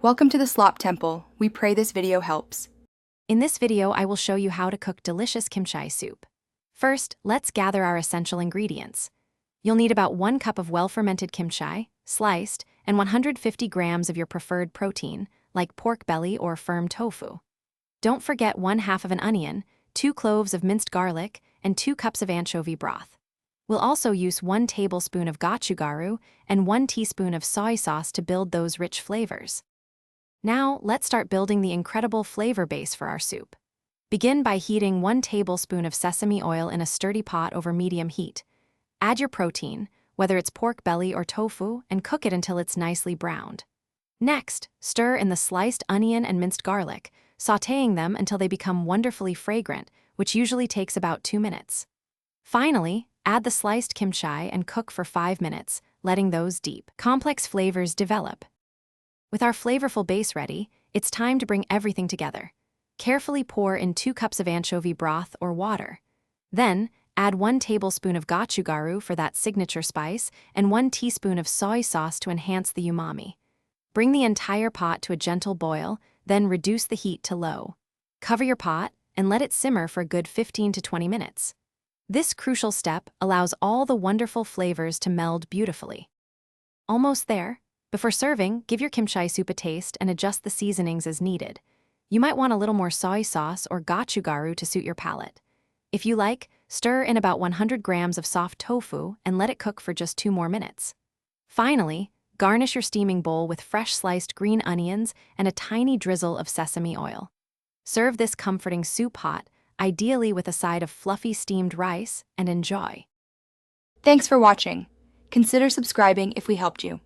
Welcome to the Slop Temple. We pray this video helps. In this video, I will show you how to cook delicious kimchi soup. First, let's gather our essential ingredients. You'll need about 1 cup of well-fermented kimchi, sliced, and 150 grams of your preferred protein, like pork belly or firm tofu. Don't forget 1/2 of an onion, 2 cloves of minced garlic, and 2 cups of anchovy broth. We'll also use 1 tablespoon of gochugaru and 1 teaspoon of soy sauce to build those rich flavors. Now, let's start building the incredible flavor base for our soup. Begin by heating 1 tablespoon of sesame oil in a sturdy pot over medium heat. Add your protein, whether it's pork belly or tofu, and cook it until it's nicely browned. Next, stir in the sliced onion and minced garlic, sautéing them until they become wonderfully fragrant, which usually takes about 2 minutes. Finally, add the sliced kimchi and cook for 5 minutes, letting those deep, complex flavors develop. With our flavorful base ready, it's time to bring everything together. Carefully pour in 2 cups of anchovy broth or water. Then, add 1 tablespoon of gochugaru for that signature spice and 1 teaspoon of soy sauce to enhance the umami. Bring the entire pot to a gentle boil, then reduce the heat to low. Cover your pot and let it simmer for a good 15 to 20 minutes. This crucial step allows all the wonderful flavors to meld beautifully. Almost there. Before serving, give your kimchi soup a taste and adjust the seasonings as needed. You might want a little more soy sauce or gochugaru to suit your palate. If you like, stir in about 100 grams of soft tofu and let it cook for just 2 more minutes. Finally, garnish your steaming bowl with fresh sliced green onions and a tiny drizzle of sesame oil. Serve this comforting soup hot, ideally with a side of fluffy steamed rice, and enjoy. Thanks for watching. Consider subscribing if we helped you.